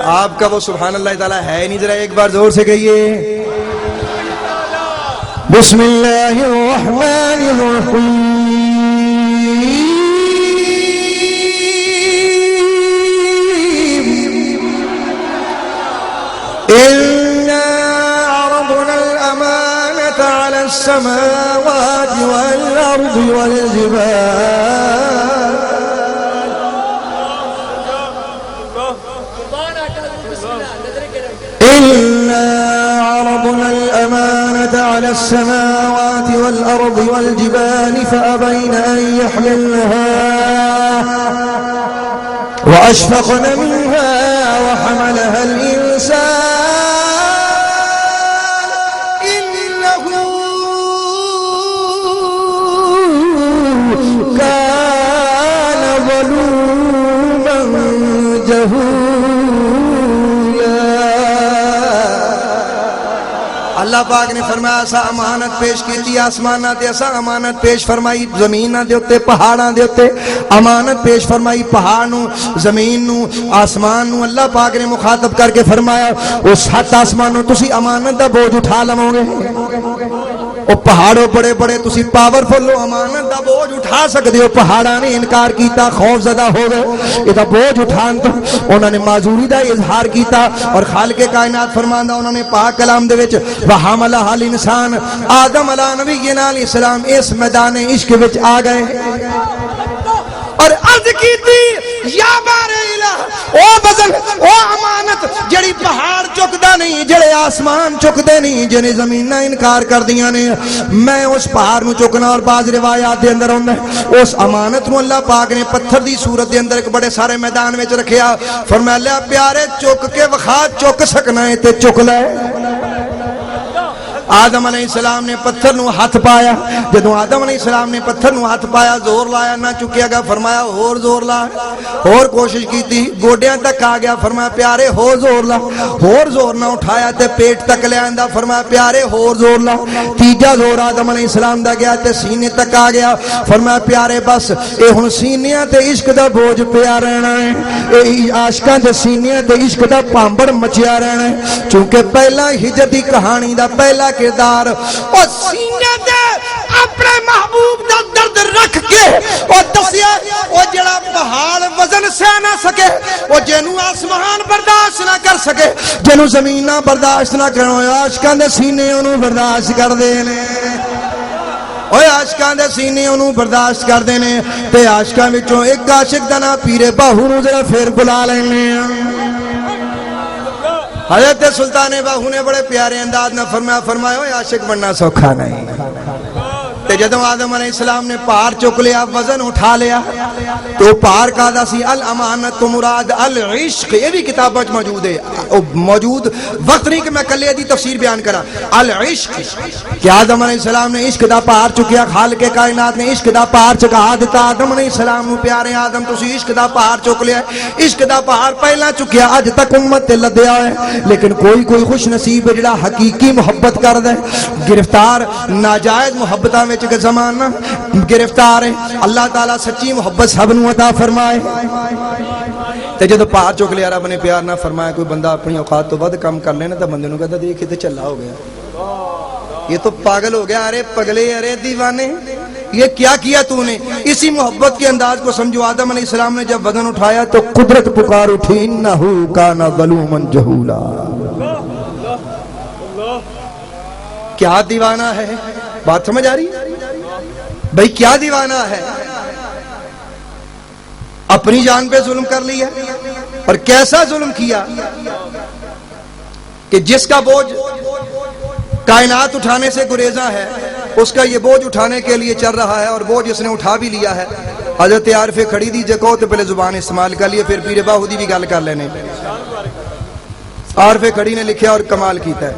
آپ کا وہ سبحان اللہ تعالیٰ ہے نہیں، ذرا ایک بار زور سے کہیے بسم اللہ الرحمن الرحیم إِنَّا عَرَضْنَا الْأَمَانَةَ عَلَى السَّمَاوَاتِ وَالْأَرْضِ وَالْجِبَالِ إِنَّا عَرَضْنَا الْأَمَانَةَ عَلَى السَّمَاوَاتِ وَالْأَرْضِ وَالْجِبَالِ فَأَبَيْنَ أَن يَحْمِلْنَهَا وَأَشْفَقْنَ مِنْهَا وَحَمَلَهَا الْإِنسَانُ إِنَّهُ كَانَ ظَلُومًا جَهُولًا۔ اللہ پاک نے فرمایا اسا امانت پیش کیتی آسماناں تے، اسا امانت پیش فرمائی زمیناں دے اوتے، پہاڑاں دے اوتے، امانت پیش فرمائی پہاڑ نو، زمین نو، آسمان نو۔ اللہ پاک نے مخاطب کر کے فرمایا اس ہاتھ آسمانوں تسی امانت دا بوجھ اٹھا لو گے، او پہاڑوں بڑے بڑے تسی پاورفل ہو، امانت دا بوجھ اٹھا سکتے ہو۔ پہاڑاں نے انکار کیتا، خوف زدہ ہو گئے، یہ بوجھ اٹھان تو انہوں نے معذوری دا اظہار کیتا، اور خالق کائنات فرماندا انہوں نے پاک کلام دے وچ وَحَمَلَهَا الْإِنسَانُ آدم علیہ نبینا علیہ السلام اس میدان عشق وچ آ گئے اور عرض کیتی یا بار الہ او وزن او امانت جڑی پہاڑ چکدا نہیں، جڑے آسمان چکدے نہیں، جنے زمیناں انکار کر دیاں نے، میں اس پہاڑ نو چکنا۔ اور بعض روایات دے اندر ہوندا ہے اس امانت نو اللہ پاک نے پتھر دی صورت دے اندر ایک بڑے سارے میدان وچ رکھیا، فرمایا لے پیارے چک کے وکھا، چک سکنا ہے تے چک لے۔ آدم علیہ السلام نے پتھر نو ہاتھ پایا، جدو آدم علیہ السلام نے پتھر نو ہاتھ پایا زور لایا نہ چکیا گیا، فرمایا اور زور لا، اور کوشش کی تھی گوڈیاں تک آ گیا، فرمایا پیارے ہو زور لا، اور زور نہ اٹھایا تے پیٹ تک لے آندا، فرمایا پیارے اور زور لا، تیجا زور آدم علیہ السلام دا گیا تے سینے تک آ گیا، فرمایا پیارے بس اے ہن سینیاں تے عشق دا بوجھ پیا رہنا ہے، اے عاشقاں دے سینیاں تے عشق دا پامبڑ مچیا رہنا ہے، چونکہ پہلا ہجرت دی کہانی دا پہلا کردار اور سینے دے اپنے محبوب دا درد رکھ کے اور دسیا وہ جڑا پہاڑ وزن سے نہ سکے، وہ جنو آسمان برداشت نہ کر سکے، جنو زمین نہ برداشت نہ کرو، عاشقاں دے سینے انہوں برداشت کر دینے، اوے عاشقاں دے سینے انہوں برداشت کر دینے۔ تے عاشقاں وچوں ایک عاشق دا نام پیر باہو نو ذرا پھر بلا لینے۔ حضرت سلطان باہو نے بڑے پیارے انداز نہ فرمایا اوے عاشق بننا سوکھا نہیں۔ تے جدوں آدم علیہ السلام نے پہاڑ چک لیا، وزن اٹھا لیا، تو پہاڑ کا دا سی الامانت مراد العشق، یہ بھی کتاب وچ موجود ہے، موجود وقت نہیں کہ میں کلے دی تفسیر بیان کرا۔ العشق کہ آدم علیہ السلام نے عشق دا پہاڑ چکیا، خالق کائنات نے عشق دا پہاڑ چکا دیتا آدم علیہ السلام نو، پیارے آدم تسی عشق دا پہاڑ چک لیا، عشق دا پہاڑ پہلا چکیا، اج تک امت تے لدیا ہے، لیکن کوئی خوش نصیب ہے جڑا حقیقی محبت کر دے۔ گرفتار ناجائز محبتاں وچ کہ زمانہ گرفتار ہے، اللہ تعالیٰ سچی محبت سب نو عطا فرمائے۔ تے جدو پہاڑ چک لیا رب نے پیار نہ فرمایا، کوئی بندہ اپنی اوقات تو ود کم کر لینا تو بندے نو کہتا دیکھ تے چلا ہو گیا، یہ تو پاگل ہو گیا، ارے پگلے ارے دیوانے یہ کیا کیا تو نے۔ اسی محبت کے انداز کو سمجھو، آدم علیہ السلام نے جب وزن اٹھایا تو قدرت پکار اٹھی، انہو کان ظلوما جہولا۔ کیا دیوانہ ہے، بات سمجھ آ رہی ہے بھئی، کیا دیوانہ ہے، اپنی جان پہ ظلم کر لیا، اور کیسا ظلم کیا کہ جس کا بوجھ کائنات اٹھانے سے گریزاں ہے، اس کا یہ بوجھ اٹھانے کے لیے چل رہا ہے، اور بوجھ اس نے اٹھا بھی لیا ہے۔ حضرت عارف کھڑی دی جگہ تو پہلے زبان استعمال کر لیے، پھر پیر باہو دی بھی گل کر لینے۔ عارف کھڑی نے لکھیا اور کمال کیتا ہے،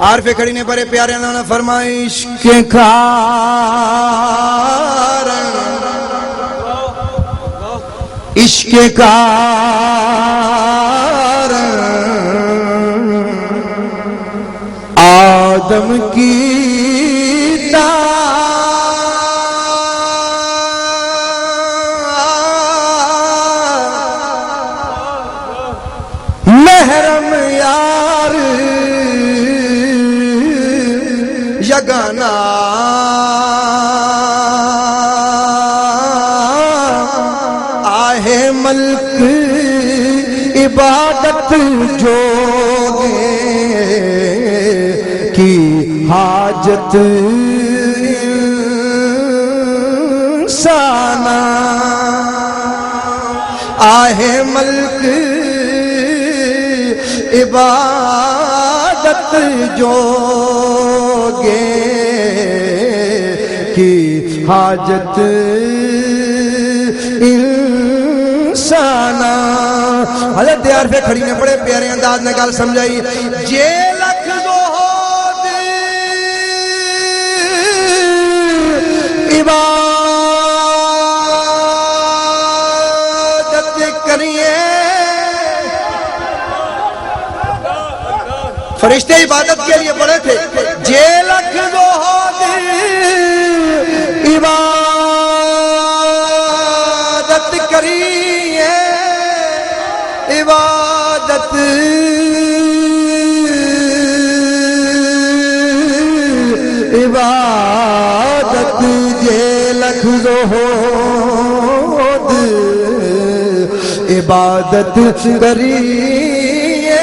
عارف کھڑی نے بڑے پیارے انداز میں فرمایا، عشق کارن عشق کارن آدم کی لگانا آہے ملک عبادت جو کی حاجت انسانا آہے ملک عبادت جو کی حاجت انسانا. حضرت عارف کھڑی نے بڑے پیارے انداز میں گل سمجھائی. جے لکھ زہد عبادت کریے فرشتے عبادت کے لیے بڑے تھے. جے لکھ زہد عبادت کریے عبادت عبادت جے لکھ زہد عبادت کریے.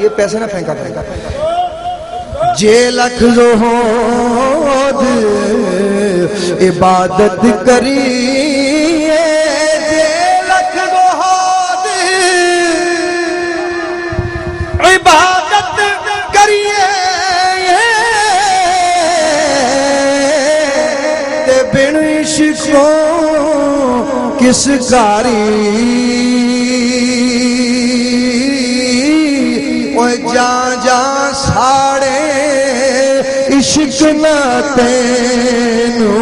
یہ پیسے نہ پھینکا پھینکا. جے لکھ زہد عبادت کریے جے لکھ زہد عبادت کریے تے بن عشقوں کس کاری جان جان ساڑے عشق نہ تینوں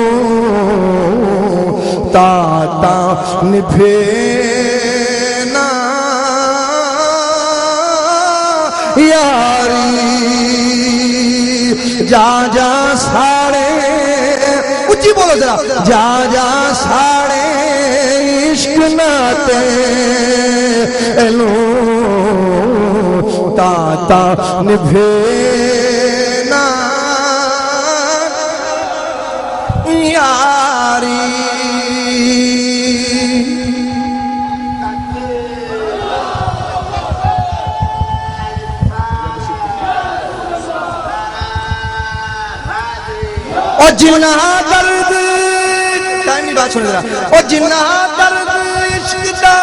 تا نبھینا یاری. جان جان ساڑے اچھی بولو ذرا. جان جان ساڑے عشق نہ تینوں تا نبھینا یاری. اور جنہ درد ٹائم کی بات سن ذرا. اور جنہ درد عشق دا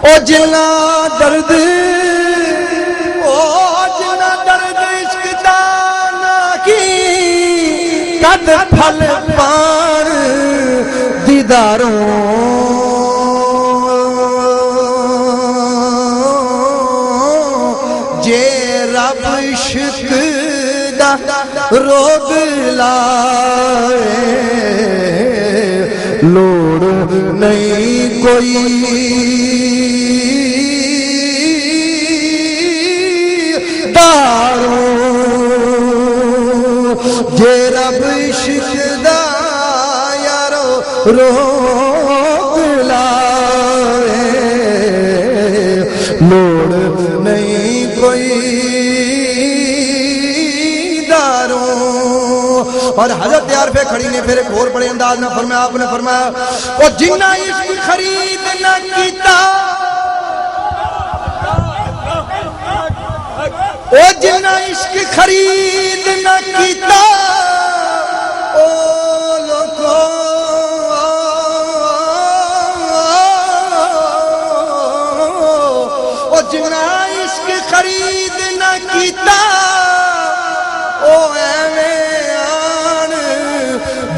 او جنہ درد عشق دانا کی قد پھل پان دیداروں جے رب عشق دا روگ لائے لوڑ نہیں کوئی جے رب عشق دا یارو روک لائے لوڑ نہیں کوئی داروں. اور حضرت عارف کھڑی نے پھر ایک اور بڑے انداز میں فرمایا. آپ نے فرمایا اور جنہ عشق خرید نہ کیتا او جنہ عشق خرید نہ کیتا او لوگو او جنہ عشق خرید نہ کیتا او ایویں آن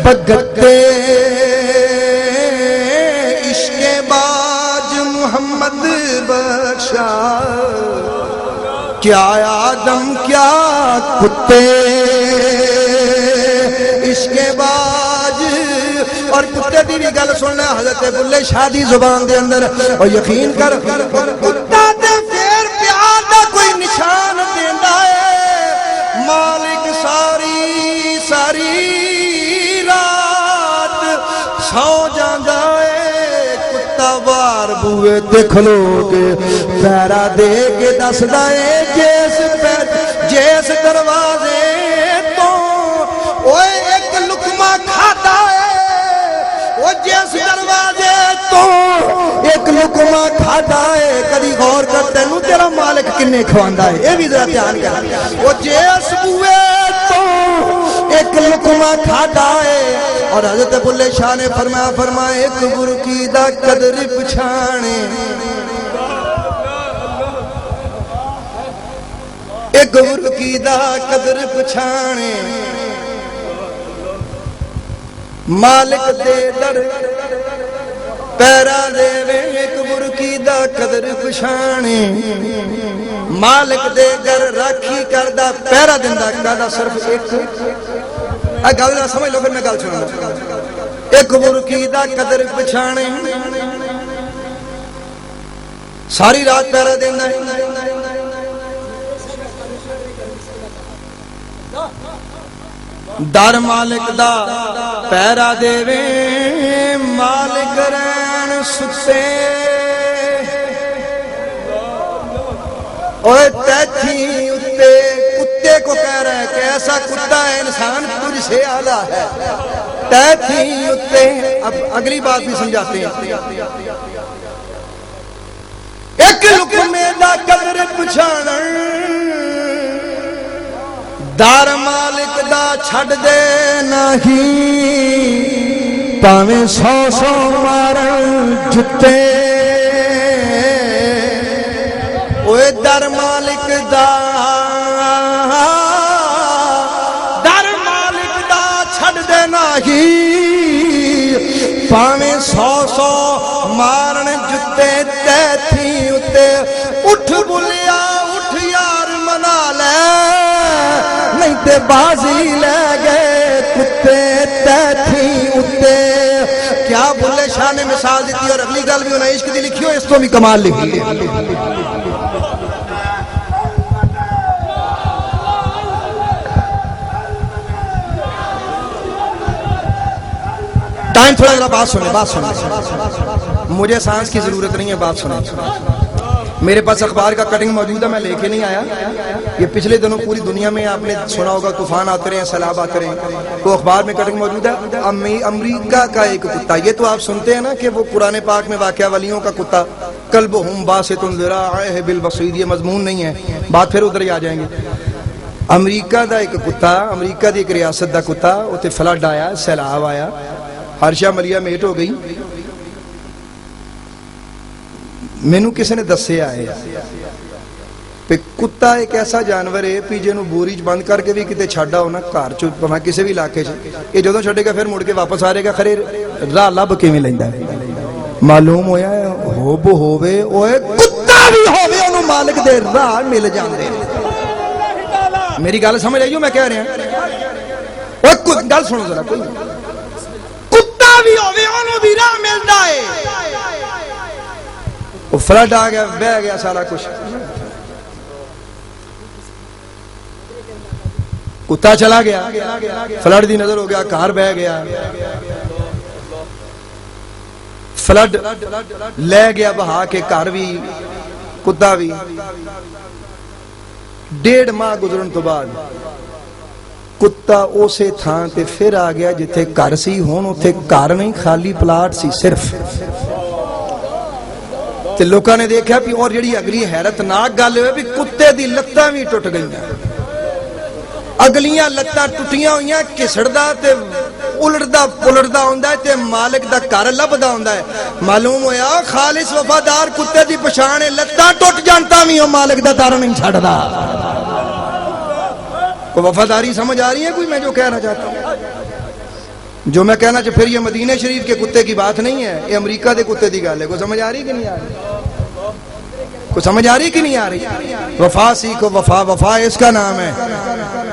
بگتے عشق باج محمد بخشا. کیا آدم کیا کتے عشق باج. اور کتے دی بھی گل سننا حضرت بلے شاہ دی زبان دے اندر. اور یقین کر کتا تے پھر پیار دا کوئی نشان دیندا ہے. مالک ساری ساری رات سو جاندا ہے کتا بار بو بوئے تے کھلو کے پیرا دے کے دسدا اے جس دروازے تو اوے ایک لقمہ کھادا اے او جس دروازے تو ایک لقمہ کھادا ہے کدی غور کر تینوں تیرا مالک کنے کھواندا ہے اے بھی ذرا دھیان کر او جس بوئے تو ایک لقمہ کھادا ہے اور حضرت بلے شاہ نے فرمایا ایک برکی دا قدر پچھانے ایک برکی دا قدر پچھانے مالک دے در پیرا دے وے ایک برکی دا قدر پچھانے مالک دے گر راکھی کردہ پیرا دندہ کردہ صرف ایک گل نہ سمجھ لو پھر میں گل سنا ایک برکی دا قدر پچھانے ساری رات پیرا دینا ہے در مالک دا پیرا دے وے مالک رین ستے اوے تیتھی اتے کتے کو کہہ رہا ہے کہ ایسا کتا ہے انسان تجھ سے اعلیٰ ہے تیتھی اتے اب اگلی بات بھی سمجھاتے ہیں ایک لقمے دا قدر پچھانا دار مالک دا چھڑ دے نہیں پاویں سو مارن جتے اوے در مالک دا چھڑ دے نہیں پاویں سو مارن جتے تیتھی اتے اٹھ بلیا اٹھ یار منا لے نہیں تے بازی لے گئے کتے تیتھی اتے کیا بلے شاہ نے مثال دیتی اور اگلی گل بھی انہیں عشق دی لکھی ہو اس تو بھی کمال لکھی ٹائم تھوڑا ذرا بات سنیں مجھے سانس کی ضرورت نہیں ہے بات سنیں میرے پاس اخبار کا کٹنگ موجود ہے میں لے کے نہیں آیا یہ پچھلے دنوں پوری دنیا میں آپ نے سنا ہوگا طوفان آتے رہے ہیں سیلاب آتے رہے ہیں تو اخبار میں کٹنگ موجود ہے امریکہ کا ایک کتا یہ تو آپ سنتے ہیں نا کہ وہ قرآن پاک میں واقعہ ولیوں کا کتا کلبہم باسط ذراعیہ بالوصید یہ مضمون نہیں ہے بات پھر ادھر ہی آ جائیں گے امریکہ دا ایک کتا امریکہ دی ایک ریاست دا کتا اتنے فلڈ آیا سیلاب آیا ہرشہ ملیا میٹ ہو گئی مینوں کسی نے دسے آئے پہ کتا ایک ایسا جانور ہے پی جنوں بوری چ بند کر کے بھی کتے چھڈا ہونا گھر چ بھاویں کسی بھی علاقے چ یہ جدوں چھڈے گا پھر مڑ کے واپس آ رہے گا خرے راہ لب کیویں لیندا ہے معلوم ہویا ہوب ہووے اوے کتا بھی ہووے اونوں مالک دے راہ مل جاندے میری گل سمجھ آئیو میں کہہ رہا اوے گل سنو ذرا کوئی کتا بھی ہووے اونوں بھی راہ ملدا ہے وہ فلڈ آ گیا بہ گیا سارا کچھ کتا چلا گیا فلڈ دی نظر ہو گیا گھر بہ گیا فلڈ لے گیا بہا کے گھر بھی کتا بھی 1.5 ماہ گزرن تو بعد کتا اسے تھان تے پھر آ گیا جتھے گھر سی ہن اوتھے گھر نہیں خالی پلاٹ سی صرف تے لوکاں نے دیکھا بھی اور جڑی اگلی حیرت ناک گل ہوئے بھی کتے دی لتاں بھی ٹوٹ گئی اگلیاں لتاں ٹوٹیاں ہوئیاں کسڑدا تے الڑدا پلڑدا ہوندا ہے تے مالک دا گھر لبدا ہوندا ہے معلوم ہویا خالص وفادار کتے دی پہچان ہے لتاں ٹوٹ جانتا بھی او مالک دا در نہیں چھڑدا کو وفاداری سمجھ آ رہی ہے کوئی میں جو کہنا چاہتا ہوں جو میں کہنا چاہتا پھر یہ مدینہ شریف کے کتے کی بات نہیں ہے یہ امریکہ دے کتے دی گل ہے کوئی سمجھ آ رہی کہ نہیں آ رہی کوئی سمجھ آ رہی کہ نہیں آ رہی وفا سیکھو وفا اس کا نام ہے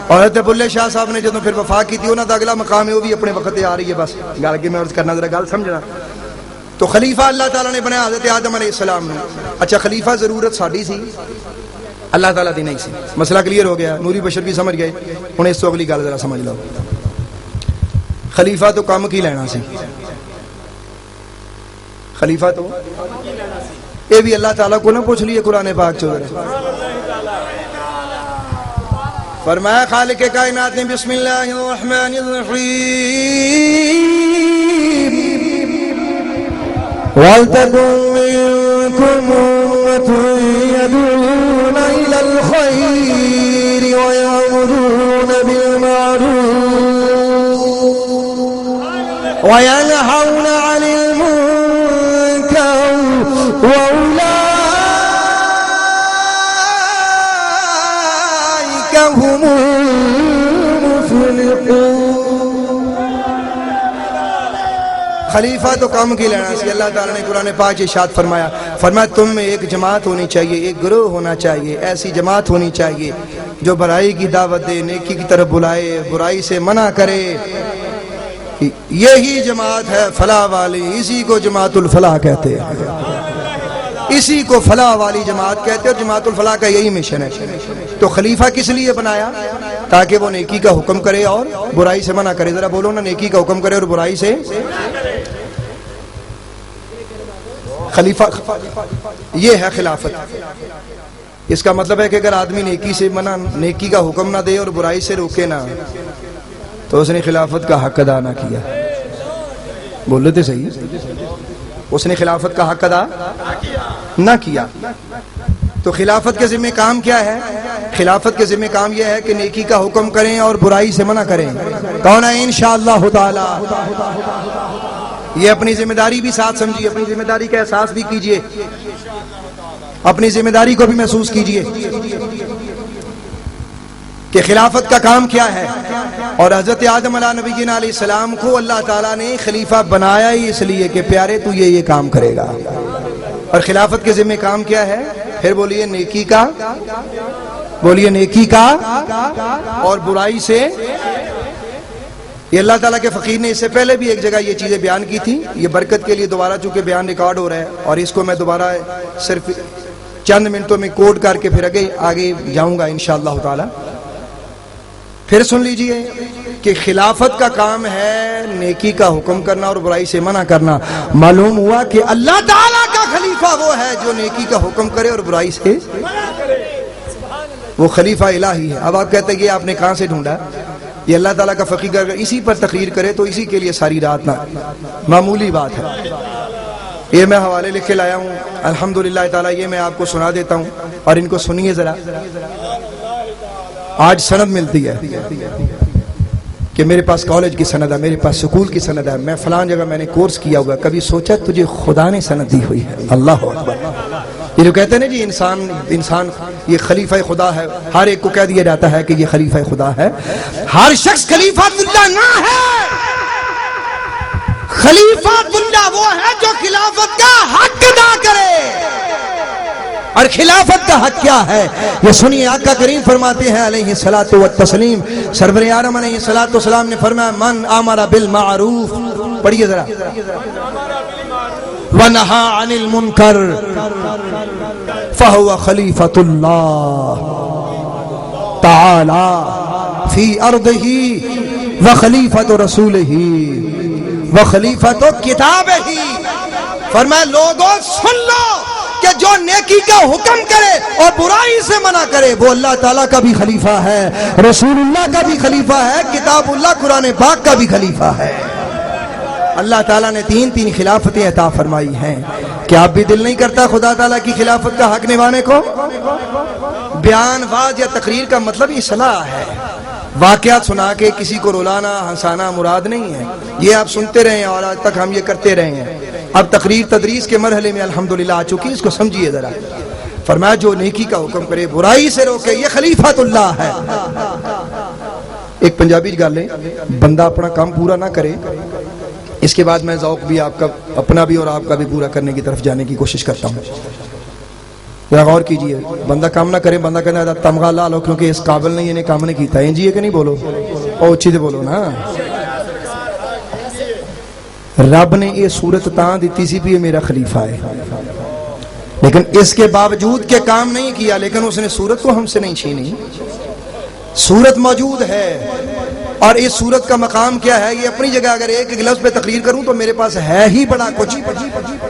اور حضرت بلے شاہ صاحب نے جدوں پھر وفا کی تھی انہاں دا اگلا مقام ہے وہ بھی اپنے وقت آ رہی ہے بس گل کے میں عرض کرنا ذرا گل سمجھنا تو خلیفہ اللہ تعالیٰ نے بنایا حضرت آدم علیہ السلام نے اچھا خلیفہ ضرورت ساڈی سی اللہ تعالیٰ دی نہیں سی مسئلہ کلیئر ہو گیا نوری بشر بھی سمجھ گئے ہن اس تو اگلی گل ذرا سمجھ لو خلیفہ تو کام کی لینا سی خلیفہ تو یہ بھی اللہ تعالیٰ کو نہ پوچھ لیے قرآن پاک چودھر فرمایا خالق کائنات نے بسم اللہ الرحمن الرحیم وَلْتَكُنْ مِنْكُمْ أُمَّةٌ يَدْعُونَ إِلَى الْخَيْرِ وَيَأْمُرُونَ بِالْمَعْرُوفِ وَيَنْهَوْنَ عَنِ الْمُنكَرِ وَأُولَئِكَ هُمُ الْمُفْلِحُونَ خلیفہ تو کام کی لینا سی. اللہ تعالیٰ نے قرآن پاک ارشاد فرمایا تم میں ایک جماعت ہونی چاہیے, ایک گروہ ہونا چاہیے, ایسی جماعت ہونی چاہیے جو بھلائی کی دعوت دے, نیکی کی طرف بلائے, برائی سے منع کرے. یہی جماعت ہے فلاح والی, اسی کو جماعت الفلاح کہتے ہیں, اسی کو فلاح والی جماعت کہتے ہیں. اور جماعت الفلاح کا یہی مشن ہے. تو خلیفہ کس لیے بنایا؟ تاکہ وہ نیکی کا حکم کرے اور برائی سے منع کرے. ذرا بولو نا, نیکی کا حکم کرے اور برائی سے. خلیفہ یہ ہے خلافت. اس کا مطلب ہے کہ اگر آدمی نیکی سے منع, نیکی کا حکم نہ دے اور برائی سے روکے نہ, تو اس نے خلافت کا حق ادا نہ کیا. بول لیتے صحیح, اس نے خلافت کا حق ادا نہ کیا. تو خلافت کے ذمہ کام کیا ہے؟ خلافت کے ذمہ کام یہ ہے کہ نیکی کا حکم کریں اور برائی سے منع کریں. کون ہے؟ انشاءاللہ تعالی. یہ اپنی ذمہ داری بھی ساتھ سمجھیے, اپنی ذمہ داری کا احساس بھی کیجئے, اپنی ذمہ داری کو بھی محسوس کیجئے کہ خلافت کا کام کیا ہے. اور حضرت آدم علیہ نبینا علیہ السلام کو اللہ تعالیٰ نے خلیفہ بنایا ہی اس لیے کہ پیارے تو یہ کام کرے گا. اور خلافت کے ذمہ کام کیا ہے؟ پھر بولیے نیکی کا, بولیے نیکی کا اور برائی سے. یہ اللہ تعالیٰ کے فقیر نے اس سے پہلے بھی ایک جگہ یہ چیزیں بیان کی تھی. یہ برکت کے لیے دوبارہ چونکہ بیان ریکارڈ ہو رہا ہے, اور اس کو میں دوبارہ صرف چند منٹوں میں کوٹ کر کے پھر آگے جاؤں گا انشاءاللہ تعالی. پھر سن لیجئے کہ خلافت کا کام ہے نیکی کا حکم کرنا اور برائی سے منع کرنا. معلوم ہوا کہ اللہ تعالیٰ کا خلیفہ وہ ہے جو نیکی کا حکم کرے اور برائی سے, وہ خلیفہ الہی ہے. اب آپ کہتے ہیں یہ آپ نے کہاں سے ڈھونڈا؟ یہ اللہ تعالیٰ کا فقیر اگر اسی پر تقریر کرے تو اسی کے لیے ساری رات نہ, معمولی بات ہے. یہ میں حوالے لکھ کے لایا ہوں الحمدللہ تعالیٰ. یہ میں آپ کو سنا دیتا ہوں اور ان کو سنیے ذرا. آج سند ملتی ہے کہ میرے پاس کالج کی سند ہے, میرے پاس سکول کی سند ہے, میں فلان جگہ میں نے کورس کیا ہوا. کبھی سوچا تجھے خدا نے سند دی ہوئی ہے؟ اللہ اکبر. یہ جو کہتے ہیں نا جی انسان یہ خلیفہ خدا ہے, ہر ایک کو کہہ دیا جاتا ہے کہ یہ خلیفہ خدا ہے. ہر شخص خلیفہ اللہ نہ ہے. خلیفہ اللہ وہ ہے جو خلافت کا حق ادا کرے. اور خلافت کا حق کیا ہے یہ سنیے. آقا کریم فرماتے ہیں علیہ الصلوۃ والتسلیم, سرور عالم علیہ الصلوۃ والسلام نے فرمایا من امر بالمعروف, پڑھیے ذرا, ونہا عن المنکر فہو خلیفۃ اللہ تعالی فی ارضہ وخلیفۃ رسولہ وخلیفۃ کتابہ. فرمایا لوگوں سن لو کہ جو نیکی کا حکم کرے اور برائی سے منع کرے وہ اللہ تعالیٰ کا بھی خلیفہ ہے, رسول اللہ کا بھی خلیفہ ہے, کتاب اللہ قرآن پاک کا بھی خلیفہ ہے. اللہ تعالیٰ نے تین خلافتیں عطا فرمائی ہیں. کیا آپ بھی دل نہیں کرتا خدا تعالیٰ کی خلافت کا حق نبھانے کو؟ بیان واز یا تقریر کا مطلب اصلاح ہے. واقعات سنا کے کسی کو رولانا ہنسانا مراد نہیں ہے. یہ آپ سنتے رہے ہیں اور آج تک ہم یہ کرتے رہے ہیں. اب تقریر تدریس کے مرحلے میں الحمدللہ آ چکی, اس کو سمجھیے ذرا. فرمایا جو نیکی کا حکم کرے برائی سے روکے یہ خلیفۃ اللہ ہے. ایک پنجابی گل ہے, بندہ اپنا کام پورا نہ کرے, اس کے بعد میں ذوق بھی آپ کا اپنا بھی اور آپ کا بھی پورا کرنے کی طرف جانے کی کوشش کرتا ہوں. ذرا غور کیجئے, بندہ کام نہ کرے, بندہ کہنا تمغہ لا لو کیونکہ اس قابل نہیں, انہیں کام نہیں کیتا. جی کہ نہیں بولو, او اچھی سے بولو نا. رب نے یہ صورت تاں دیتی سی بھی یہ میرا خلیفہ ہے, لیکن اس کے باوجود کہ کام نہیں کیا, لیکن اس نے صورت کو ہم سے نہیں چھینی. صورت موجود ہے, اور اس صورت کا مقام کیا ہے یہ اپنی جگہ اگر ایک لفظ پہ تقریر کروں تو میرے پاس ہے ہی بڑا کچھ.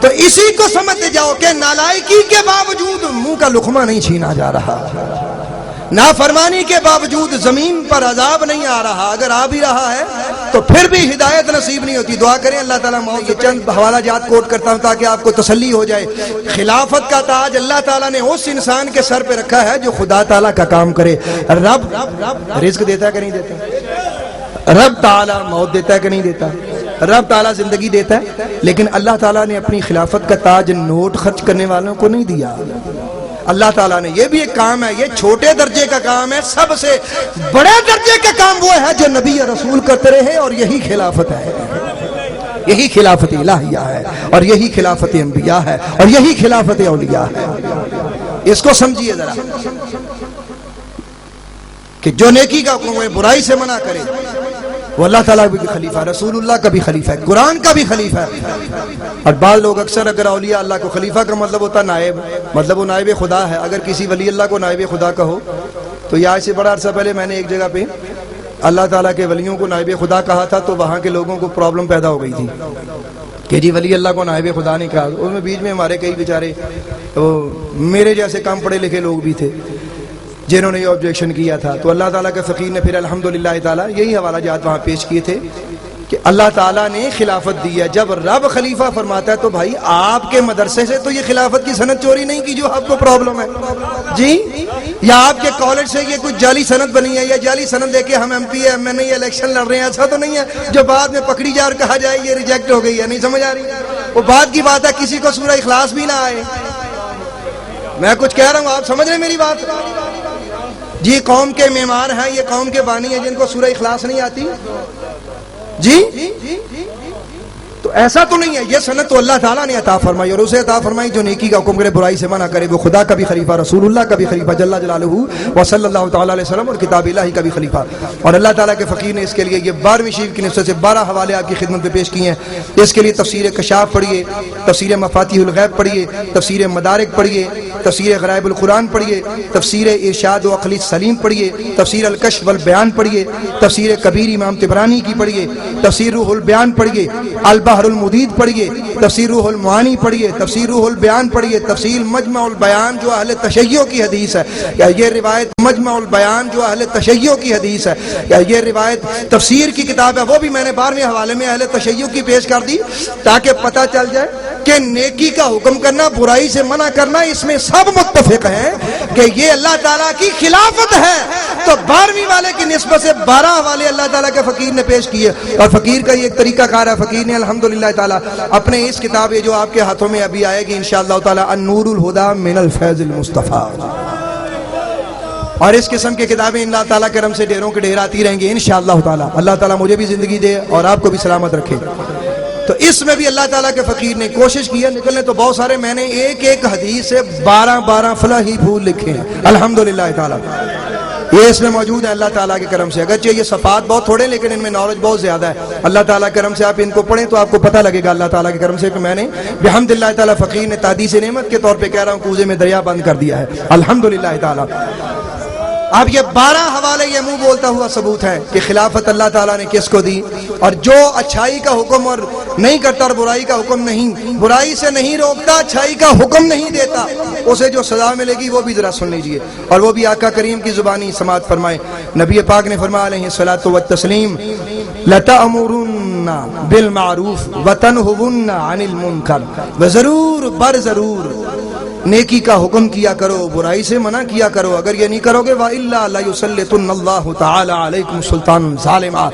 تو اسی کو سمجھتے جاؤ کہ نالائکی کے باوجود منہ کا لقمہ نہیں چھینا جا رہا, نافرمانی کے باوجود زمین پر عذاب نہیں آ رہا, اگر آ بھی رہا ہے تو پھر بھی ہدایت نصیب نہیں ہوتی. دعا کریں اللہ تعالیٰ. یہ چند حوالہ جات کوٹ کرتا ہوں تاکہ آپ کو تسلی ہو جائے. خلافت کا تاج اللہ تعالیٰ نے اس انسان کے سر پہ رکھا ہے جو خدا تعالیٰ کا کام کرے. رب رزق دیتا ہے کہ نہیں دیتا؟ رب تعالیٰ موت دیتا ہے کہ نہیں دیتا؟ رب تعالیٰ زندگی دیتا ہے, لیکن اللہ تعالیٰ نے اپنی خلافت کا تاج نوٹ خرچ کرنے والوں کو نہیں دیا. اللہ تعالیٰ نے یہ بھی ایک کام ہے, یہ چھوٹے درجے کا کام ہے, سب سے بڑے درجے کا کام وہ ہے جو نبی رسول کرتے رہے, اور یہی خلافت ہے, یہی خلافت الہیہ ہے, اور یہی خلافت انبیاء ہے, اور یہی خلافت اولیاء ہے. اس کو سمجھیے ذرا کہ جو نیکی کا حکم ہے برائی سے منع کرے وہ اللہ تعالیٰ کا بھی خلیفہ ہے, رسول اللہ کا بھی خلیفہ ہے, قرآن کا بھی خلیفہ ہے. اور بعض لوگ اکثر اگر اولیاء اللہ کو خلیفہ کا مطلب ہوتا نائب, مطلب وہ نائب خدا ہے. اگر کسی ولی اللہ کو نائب خدا کہو تو یہ آج سے بڑا عرصہ پہلے میں نے ایک جگہ پہ اللہ تعالیٰ کے ولیوں کو نائب خدا کہا تھا تو وہاں کے لوگوں کو پرابلم پیدا ہو گئی تھی کہ جی ولی اللہ کو نائب خدا نہیں کہا. اس میں بیچ میں ہمارے کئی بیچارے میرے جیسے کم پڑھے لکھے لوگ بھی تھے جنہوں نے یہ آبجیکشن کیا تھا. تو اللہ تعالیٰ کے فقیر نے پھر الحمدللہ تعالیٰ یہی حوالہ جات وہاں پیش کیے تھے کہ اللہ تعالیٰ نے خلافت دی ہے. جب رب خلیفہ فرماتا ہے تو بھائی آپ کے مدرسے سے تو یہ خلافت کی سند چوری نہیں کی جو آپ کو پرابلم ہے جی, یا آپ کے کالج سے یہ کچھ جعلی سند بنی ہے, یا جعلی سند دے کے ہم ایم پی ایم این اے الیکشن لڑ رہے ہیں, ایسا تو نہیں ہے جو بعد میں پکڑی جا اور کہا جائے یہ ریجیکٹ ہو گئی ہے. نہیں سمجھ آ رہی؟ وہ بات کی بات ہے, کسی کو سورہ اخلاص بھی نہ آئے. میں کچھ کہہ رہا ہوں, آپ سمجھ رہے میری بات جی؟ قوم کے معمار ہیں, یہ قوم کے بانی ہیں جن کو سورہ اخلاص نہیں آتی جی. تو ایسا تو نہیں ہے, یہ سند تو اللہ تعالیٰ نے عطا فرمائی, اور اسے عطا فرمائی جو نیکی کا حکم کرے برائی سے منع کرے وہ خدا کا بھی خلیفہ, رسول اللہ کا بھی خلیفہ جل جلالہ و صلی اللہ تعالیٰ علیہ وسلم, اور کتاب الہی کا بھی خلیفہ. اور اللہ تعالیٰ کے فقیر نے اس کے لیے یہ 12ویں شریف کی نسبت سے 12 حوالے آپ کی خدمت میں پیش کیے ہیں. اس کے لیے تفسیر کشاف پڑھیے, تفسیر مفاتیح الغیب پڑھیے, تفسیر مدارک پڑھیے, تفسیر غرائب القرآن پڑھیے, تفسیر ارشاد و عقلی سلیم پڑھیے, تفسیر الکشف والبیان پڑھیے, تفسیر کبیر امام طبرانی کی پڑھیے, تفسیر روح البیان پڑھیے, البحر المدید پڑھیے, تفسیر روح المعانی پڑھیے, تفسیر روح البیان پڑھیے, تفسیر مجمع البیان جو اہل تشیع کی حدیث ہے, یا یہ روایت مجمع البیان جو اہل تشیع کی حدیث ہے, یا یہ روایت تفسیر کی کتاب ہے وہ بھی میں نے 12ویں حوالے میں اہل تشیع کی پیش کر دی تاکہ پتہ چل جائے کہ نیکی کا حکم کرنا برائی سے منع کرنا اس میں سب متفق ہیں کہ یہ اللہ تعالیٰ کی خلافت ہے. تو 12ویں والے کی نسبت سے 12 حوالے اللہ تعالیٰ کے فقیر نے پیش کیے, اور فقیر کا یہ ایک طریقہ کار ہے. فقیر نے الحمدللہ تعالیٰ اپنے اس کتاب جو آپ کے ہاتھوں میں ابھی آئے گی انشاءاللہ تعالیٰ النور الہدی من الفیض المصطفیٰ, اور اس قسم کی کتابیں اللہ تعالیٰ کے کرم سے ڈھیروں کے ڈھیر آتی رہیں گی انشاءاللہ تعالیٰ. اللہ تعالیٰ مجھے بھی زندگی دے اور آپ کو بھی سلامت رکھے. تو اس میں بھی اللہ تعالیٰ کے فقیر نے کوشش کی ہے, نکلنے تو بہت سارے, میں نے ایک ایک حدیث سے 12 فلاحی پھول لکھے ہیں الحمدللہ تعالیٰ. یہ اس میں موجود ہے اللہ تعالیٰ کے کرم سے. اگرچہ یہ صفحات بہت تھوڑے لیکن ان میں نالج بہت زیادہ ہے. اللہ تعالیٰ کے کرم سے آپ ان کو پڑھیں تو آپ کو پتہ لگے گا اللہ تعالیٰ کے کرم سے کہ میں نے بحمدللہ تعالیٰ فقیر نے تحدیث نعمت کے طور پہ کہہ رہا ہوں کوزے میں دریا بند کر دیا ہے الحمدللہ تعالیٰ. اب یہ 12 حوالے یہ منہ بولتا ہوا ثبوت ہے کہ خلافت اللہ تعالیٰ نے کس کو دی, اور جو اچھائی کا حکم اور نہیں کرتا اور برائی کا حکم نہیں, برائی سے نہیں روکتا, اچھائی کا حکم نہیں دیتا, اسے جو سزا ملے گی وہ بھی ذرا سن لیجئے, اور وہ بھی آقا کریم کی زبانی سماعت فرمائے. نبی پاک نے فرمایا علیہ الصلوۃ والتسلیم لَتَأْمُرُنَّ بِالْمَعْرُوفِ وَتَنْهُونَ عَنِ الْمُنْكَرِ, وضرور بر ضرور نیکی کا حکم کیا کرو, برائی سے منع کیا کرو. اگر یہ نہیں کرو گے وَإِلَّا لَيُسَلِّطُنَّ اللَّهُ تَعَالَى عَلَيْكُمْ سُلْطَانٌ ظَالِمًا,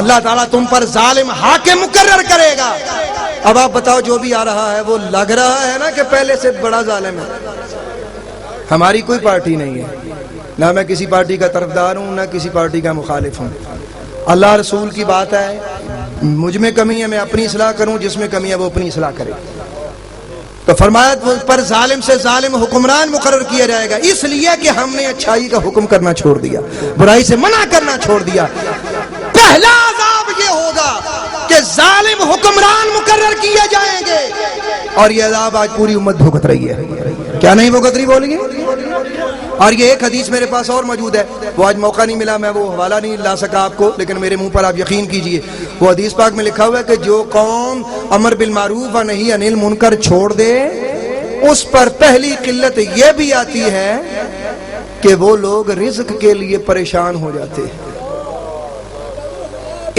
اللہ تعالیٰ تم پر ظالم حاکم مقرر کرے گا. اب آپ بتاؤ جو بھی آ رہا ہے وہ لگ رہا ہے نا کہ پہلے سے بڑا ظالم ہے. ہماری کوئی پارٹی نہیں ہے, نہ میں کسی پارٹی کا طرفدار ہوں نہ کسی پارٹی کا مخالف ہوں. اللہ رسول کی بات ہے, مجھ میں کمی ہے میں اپنی اصلاح کروں, جس میں کمی ہے وہ اپنی اصلاح کرے. تو فرمایا پر ظالم سے ظالم حکمران مقرر کیا جائے گا, اس لیے کہ ہم نے اچھائی کا حکم کرنا چھوڑ دیا, برائی سے منع کرنا چھوڑ دیا. پہلا عذاب یہ ہوگا کہ ظالم حکمران مقرر کیے جائیں گے, اور یہ عذاب آج پوری امت بھگت رہی ہے. کیا نہیں بھگت رہی بولیں گے؟ اور یہ ایک حدیث میرے پاس اور موجود ہے، وہ آج موقع نہیں ملا، میں وہ حوالہ نہیں لا سکا آپ کو، لیکن میرے منہ پر آپ یقین کیجئے، وہ حدیث پاک میں لکھا ہوا ہے کہ جو قوم امر بالمعروف و نہی عن المنکر چھوڑ دے اس پر پہلی قلت یہ بھی آتی ہے کہ وہ لوگ رزق کے لیے پریشان ہو جاتے ہیں،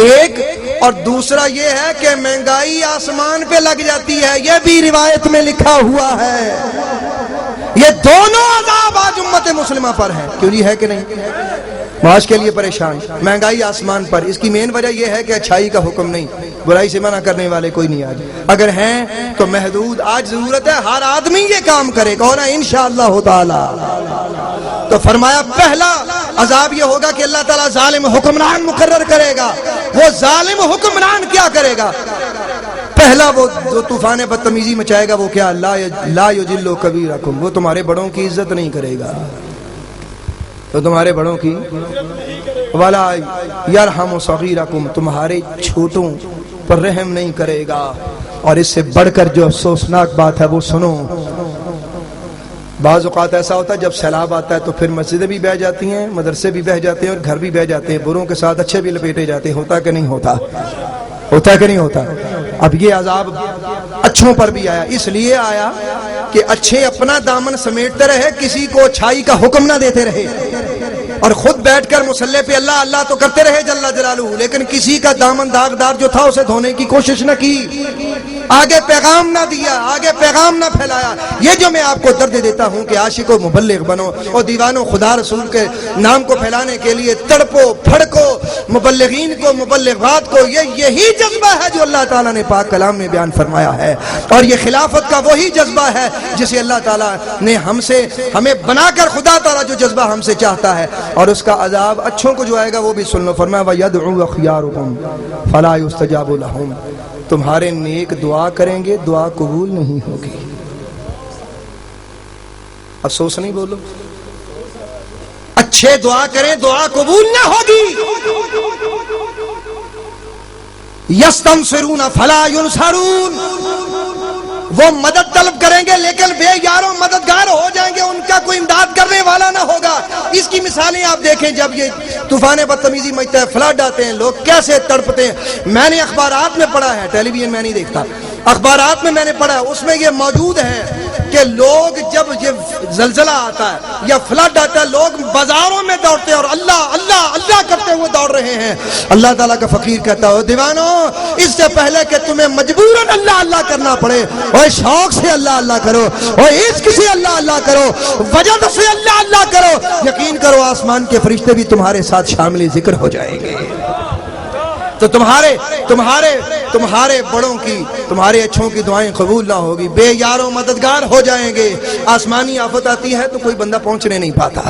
ایک، اور دوسرا یہ ہے کہ مہنگائی آسمان پہ لگ جاتی ہے، یہ بھی روایت میں لکھا ہوا ہے۔ یہ دونوں عذاب آج امت مسلمہ پر ہیں، کیوں جی ہے کہ نہیں؟ معاش کے لیے پریشان، مہنگائی آسمان پر، اس کی مین وجہ یہ ہے کہ اچھائی کا حکم نہیں، برائی سے منع کرنے والے کوئی نہیں آج، اگر ہیں تو محدود۔ آج ضرورت ہے ہر آدمی یہ کام کرے گا نا انشاءاللہ تعالی۔ تو فرمایا پہلا عذاب یہ ہوگا کہ اللہ تعالیٰ ظالم حکمران مقرر کرے گا۔ وہ ظالم حکمران کیا کرے گا؟ پہلا وہ جو طوفان بدتمیزی مچائے گا وہ کیا؟ لا یجل کبیرکم، وہ تمہارے بڑوں کی عزت نہیں کرے گا، تو تمہارے بڑوں کی، ولا یرحم صغیرکم، تمہارے چھوٹوں پر رحم نہیں کرے گا۔ اور اس سے بڑھ کر جو افسوسناک بات ہے وہ سنو، بعض اوقات ایسا ہوتا ہے جب سیلاب آتا ہے تو پھر مسجدیں بھی بہہ جاتی ہیں، مدرسے بھی بہہ جاتے ہیں اور گھر بھی بہہ جاتے ہیں، بروں کے ساتھ اچھے بھی لپیٹے جاتے ہیں، ہوتا کہ نہیں ہوتا؟ ہوتا ہے کہ نہیں ہوتا؟ اب یہ عذاب اچھوں پر بھی آیا، اس لیے آیا کہ اچھے اپنا دامن سمیٹتے رہے، کسی کو اچھائی کا حکم نہ دیتے رہے، اور خود بیٹھ کر مصلی پہ اللہ اللہ تو کرتے رہے جل جلالہ، لیکن کسی کا دامن داغدار جو تھا اسے دھونے کی کوشش نہ کی، آگے پیغام نہ دیا، آگے پیغام نہ پھیلایا۔ یہ جو میں آپ کو درد دیتا ہوں کہ عاشق و مبلغ بنو اور دیوانوں خدا رسول کے نام کو پھیلانے کے لیے تڑپو پھڑکو، مبلغین کو مبلغات کو، یہی جذبہ ہے جو اللہ تعالیٰ نے پاک کلام میں بیان فرمایا ہے، اور یہ خلافت کا وہی جذبہ ہے جسے اللہ تعالیٰ نے ہمیں بنا کر خدا تعالیٰ جو جذبہ ہم سے چاہتا ہے۔ اور اس کا عذاب اچھوں کو جو آئے گا وہ بھی سن لو، فرمایا وَيَدْعُوا أَخْيَارُكُمْ فَلَا يُسْتَجَابُ لَهُمْ، تمہارے نیک دعا کریں گے، دعا قبول نہیں ہوگی۔ افسوس نہیں بولو، اچھے دعا کریں دعا قبول نہ ہوگی۔ يَسْتَنصِرُونَ فَلَا يُنصَرُونَ، وہ مدد طلب کریں گے لیکن بے یاروں مددگار ہو جائیں گے، ان کا کوئی امداد کرنے والا نہ ہوگا۔ اس کی مثالیں آپ دیکھیں، جب یہ طوفان بدتمیزی مچتا ہے، فلڈ آتے ہیں، لوگ کیسے تڑپتے ہیں۔ میں نے اخبارات میں پڑھا ہے، ٹیلی ویژن میں نہیں دیکھتا، اخبارات میں نے پڑھا ہے، اس میں یہ موجود ہے کہ لوگ جب یہ زلزلہ آتا ہے یا فلڈ آتا ہے، لوگ بازاروں میں دوڑتے ہیں اور اللہ اللہ اللہ کرتے ہوئے دوڑ رہے ہیں۔ اللہ تعالیٰ کا فقیر کہتا ہے دیوانو، اس سے پہلے کہ تمہیں مجبوراً اللہ اللہ کرنا پڑے، اور شوق سے اللہ اللہ کرو، اور عشق سے اللہ اللہ کرو، وجد سے اللہ اللہ کرو، یقین کرو آسمان کے فرشتے بھی تمہارے ساتھ شامل ذکر ہو جائیں گے۔ تو تمہارے بڑوں کی، تمہارے اچھوں کی دعائیں قبول نہ ہوگی، بے یاروں مددگار ہو جائیں گے۔ آسمانی آفت آتی ہے تو کوئی بندہ پہنچنے نہیں پاتا۔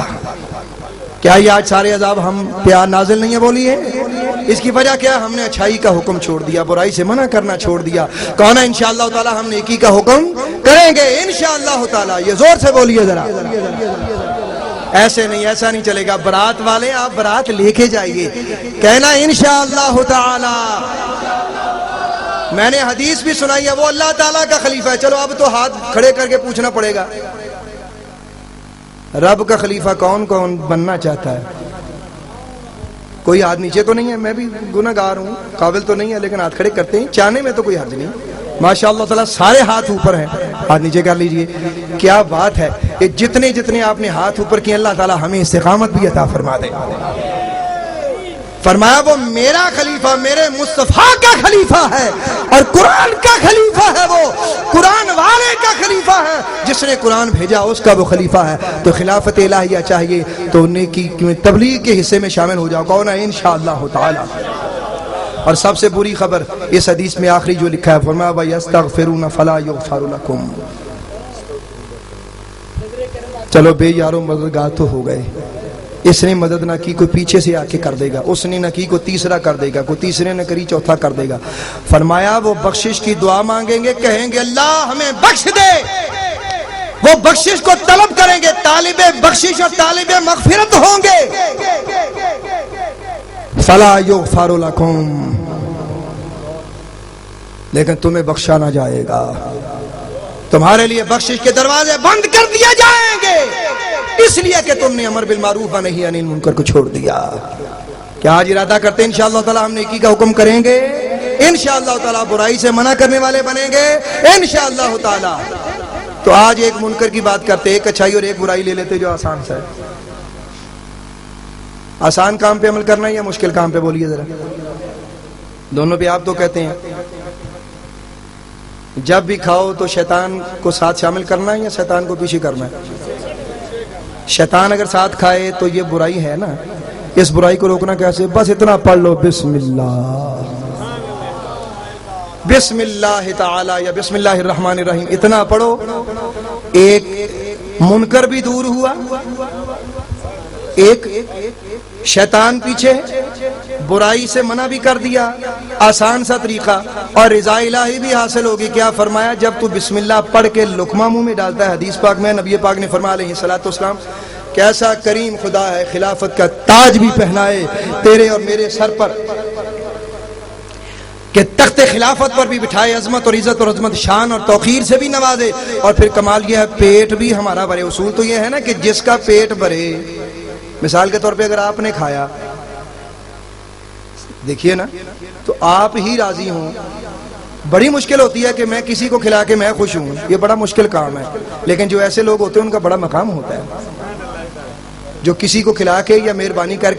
کیا یہ آج سارے عذاب ہم پہ نازل نہیں ہے؟ بولیے، اس کی وجہ کیا؟ ہم نے اچھائی کا حکم چھوڑ دیا، برائی سے منع کرنا چھوڑ دیا۔ کہنا انشاءاللہ تعالی ہم نیکی کا حکم کریں گے انشاءاللہ تعالی۔ یہ زور سے بولیے ذرا، ایسے نہیں، ایسا نہیں چلے گا۔ برات والے آپ برات لے کے جائیے، کہنا انشاءاللہ تعالی۔ میں نے حدیث بھی سنائی ہے، وہ اللہ تعالیٰ کا خلیفہ ہے۔ چلو اب تو ہاتھ کھڑے کر کے پوچھنا پڑے گا، رب کا خلیفہ کون کون بننا چاہتا ہے؟ کوئی ہاتھ نیچے تو نہیں ہے، میں بھی گناہگار ہوں، قابل تو نہیں ہے، لیکن ہاتھ کھڑے کرتے ہیں، چاہنے میں تو کوئی حرج نہیں۔ ماشاءاللہ تعالیٰ سارے ہاتھ اوپر ہیں، ہاتھ نیچے کر لیجئے۔ کیا بات ہے، یہ جتنے آپ نے ہاتھ اوپر کیے اللہ تعالیٰ ہمیں استقامت بھی عطا فرما دے۔ فرمایا وہ میرا خلیفہ، میرے مصطفیٰ کا خلیفہ ہے، اور قرآن کا خلیفہ ہے، وہ قرآن والے کا خلیفہ ہے، جس نے قرآن بھیجا اس کا وہ خلیفہ ہے۔ تو خلافت الہیہ چاہیے تو نیکی تبلیغ کے حصے میں شامل ہو جاؤ، کون ہے انشاءاللہ تعالی۔ اور سب سے بری خبر اس حدیث میں آخری جو لکھا ہے، فرمایا وَيَسْتَغْفِرُونَ فَلَا يُغْفَرُ لَكُمْ۔ چلو بے یاروں مددگار تو ہو گئے، اس نے مدد نہ کی کوئی پیچھے سے آ کے کر دے گا، اس نے نہ کی کوئی تیسرا کر دے گا، کوئی تیسرے نے کری چوتھا کر دے گا۔ فرمایا وہ بخشش کی دعا مانگیں گے، کہیں گے اللہ ہمیں بخش دے، وہ بخشش کو طلب کریں گے، طالب بخشش اور طالب مغفرت ہوں گے۔ فَلَا يُغْفَرُ لَكُمْ، لیکن تمہیں بخشا نہ جائے گا، تمہارے لیے بخشش کے دروازے بند کر دیے جائیں گے۔ اس لیے کہ تم نے امر بالمعروف و نہی عن المنکر کو چھوڑ دیا. کیا آج ارادہ کرتے ہیں انشاءاللہ تعالی ہم نیکی کا حکم کریں گے, انشاءاللہ تعالی برائی سے منع کرنے والے بنیں گے انشاءاللہ تعالی. تو آج ایک منکر کی بات کرتے, ایک اچھائی اور ایک برائی لے لیتے جو آسان سا ہے. آسان کام پہ عمل کرنا ہے یا مشکل کام پہ, بولیے ذرا. دونوں پہ آپ تو کہتے ہیں. جب بھی کھاؤ تو شیطان کو ساتھ شامل کرنا ہے یا شیطان کو پیچھے کرنا ہے؟ شیطان اگر ساتھ کھائے تو یہ برائی ہے نا. اس برائی کو روکنا کیسے؟ بس اتنا پڑھ لو بسم اللہ, بسم اللہ تعالی یا بسم اللہ الرحمن الرحیم, اتنا پڑھو. ایک منکر بھی دور ہوا, ایک شیطان پیچھے, برائی سے منع بھی کر دیا, آسان سا طریقہ, اور رضا الہی بھی حاصل ہوگی. کیا فرمایا؟ جب تو بسم اللہ پڑھ کے لقمہ منہ میں ڈالتا ہے, حدیث پاک میں نبی پاک نے فرمایا علیہ الصلوۃ والسلام, کیسا کریم خدا ہے, خلافت کا تاج بھی پہنائے تیرے اور میرے سر پر, کہ تخت خلافت پر بھی بٹھائے, عظمت اور عزت اور عظمت شان اور توقیر سے بھی نوازے. اور پھر کمال یہ ہے پیٹ بھی ہمارا بھرے. اصول تو یہ ہے نا کہ جس کا پیٹ بھرے, مثال کے طور پہ اگر آپ نے کھایا, دیکھیے نا, تو آپ ہی راضی ہوں. بڑی مشکل ہوتی ہے کہ میں کسی کو کھلا کے میں خوش ہوں, یہ بڑا مشکل کام ہے. لیکن جو ایسے لوگ ہوتے ہیں ان کا بڑا مقام ہوتا ہے, جو کسی کو کھلا کے یا مہربانی کر